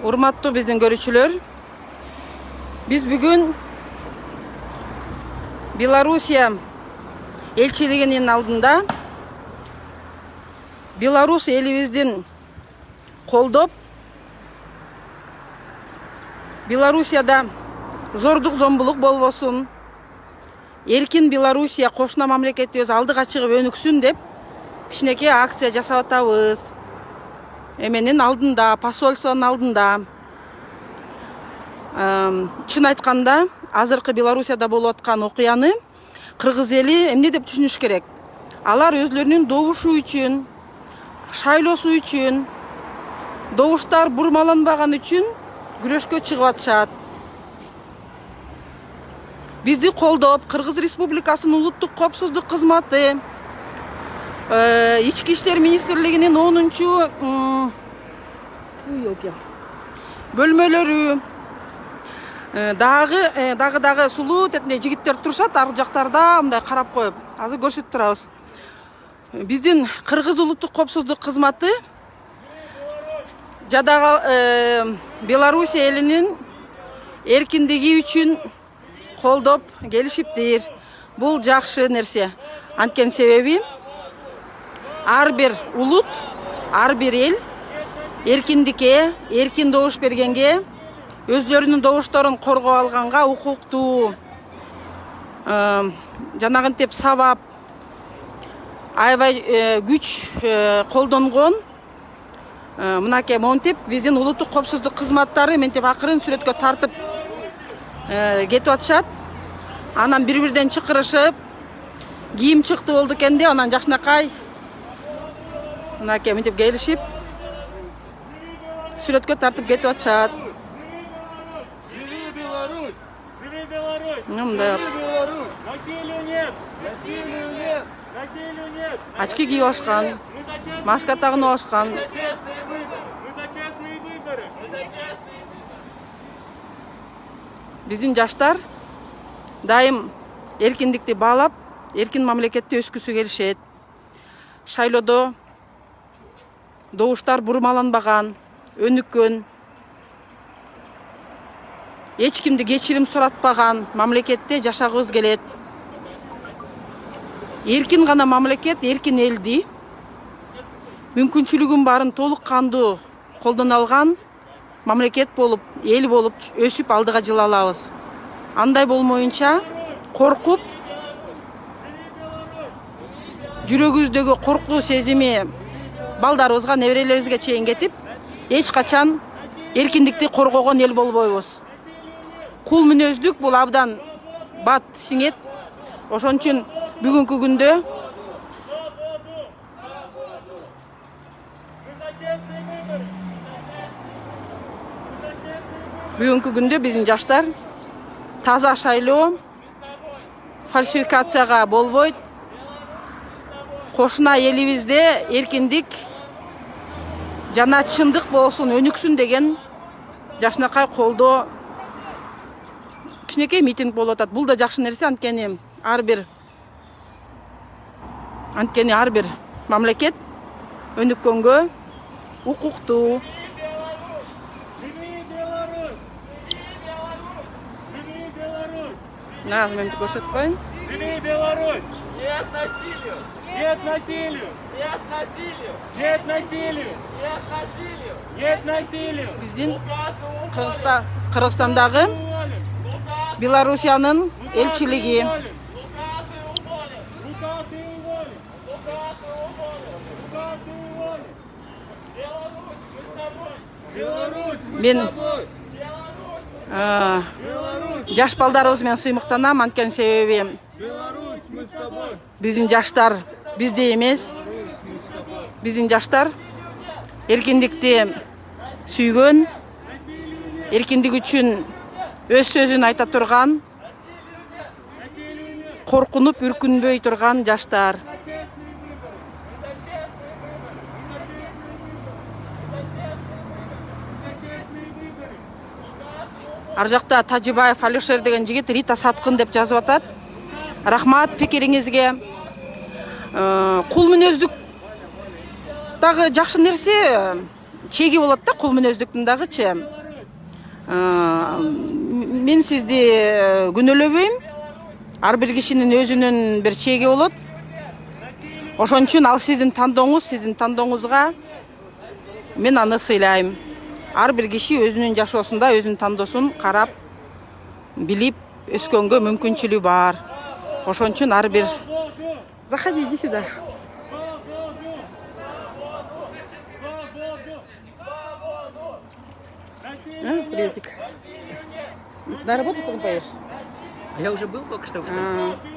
Урматтуу биздин көрүүчүлөр, биз бүгүн Белоруссия элчилигинин алдында Беларусь элибиздин колдоп, Белоруссияда зордук зомбулук болбосун, эркин Белоруссия кошуна мамлекетибиз алдыга чыгып өнүксүн деп кичинекей акция жасап атабыз. Эменин алдында, посольствонун алдында. Чын айтканда, азыркы Белоруссияда болуп аткан окуяны кыргыз эли эмне деп түшүнүш керек? Алар өзлөрүнүн добушу үчүн, шайлоосу үчүн, добуштар бурмаланбаган үчүн күрөшкө чыгып атышат. Бизди колдоп, Кыргыз Республикасынын улуттук коопсуздук кызматы, Ички иштер министрлигинин 10-чу бөлмөлөрү, дагы сулуу тетинде жигиттер турушат, ар жактарда мындай карап коюп. Азыр көрсөтүп турабыз. Биздин Кыргыз улуттук коопсуздук кызматы жадагы Белоруссия элинин эркиндиги үчүн колдоп келишиптир. Бул жакшы нерсе. Анткени себеби ар бир улут, ар бир эл эркиндикке, эркин добуш бергенге, өзлөрүнүн добушторун коргоп алганга укуктуу. Жанагынтип сабап, аябай күч колдонгон. Мынакей монтип биздин улуттук коопсуздук кызматтары ментип акырын сүрөткө тартып кетип атышат. Анан бири-бирден чакырышып, кийим чыкты болду экен деп, анан жакшынакай мынакей мынтип келишип сүрөткө тартып кетип атышат. Живи Беларусь! Живи Беларусь! Мындай Насилию нет! Насилию нет! Насилию нет! очки кийип алышкан, Мы за честные маска тагынып алышкан. выборы! Мы за честные выборы! Мы за честные Биздин жаштар дайым эркиндикти баалап, эркин мамлекетте өскүсү келишет. Шайлоодо добуштар бурмаланбаган, өнүккөн, эч кимди кечирим суратпаган мамлекетте жашагыбыз келет. Эркин гана мамлекет, эркин элди мүмкүнчүлүгүн баарын толук кандуу колдоно алган мамлекет болуп, эл болуп өсүп алдыга жыла алабыз. Андай болмоюнча коркуп, жүрөгүбүздөгү коркуу сезими балдарыбызга, неберелерибизге чейин кетип, эч качан эркиндикти коргогон эл болбойбуз. Кул мүнөздүк бул абдан бат сиңет. Ошон үчүн бүгүнкү күндө биздин жаштар таза шайлоо, фальсификацияга болбойт. Кошуна элибизде эркиндик жана чындык болсун, өнүксүн деген жакшынакай колдоо кичинекей митинг болуп атат. Бул да жакшы нерсе, анткени ар бир мамлекет өнүккөнгө укуктуу. Живи Беларусь! Живи Беларусь! Назым эмне көрсөтүп коеюн. Живи Беларусь! Нет насилию! Нет насилию! Нет насилию! Нет насилию! Нет насилию! Нет насилию! Биздин Лукашку Кыргызстандагы Уволен! Белоруссиянын элчилиги уволен! Лукашку уволен! Лукашку уволен! Лукашку уволен! Беларусь, мы с тобой! Беларусь, мы Мен с тобой! Беларусь! жаш балдарыбыз менен сыймыктанам, анткени себеби Беларусь, мы с тобой! биздин жаштар бизде эмес. Биздин жаштар эркиндикти сүйгөн, эркиндик үчүн өз сөзүн айта турган, коркунуп, үркүнбөй турган жаштар. Ар жакта Тажибаев Алишер деген жигит Рита Саткын деп жазып атат. Рахмат пикириңизге. Кул мүнөздүк дагы жакшы нерсе чеги болот да, кул мүнөздүктүн дагычы. Мен сизди күнөөлөбөйм. Ар бир кишинин өзүнүн бир чеги болот. Ошон үчүн ал сиздин тандооңузга мен аны сыйлайм. Ар бир киши өзүнүн жашоосунда өзүнүн тандоосун карап, билип өскөнгө мүмкүнчүлүгү бар. Ошон үчүн ар бир Заходи, иди сюда. Приветик. На работу ты поешь? Я уже был только что в штабе.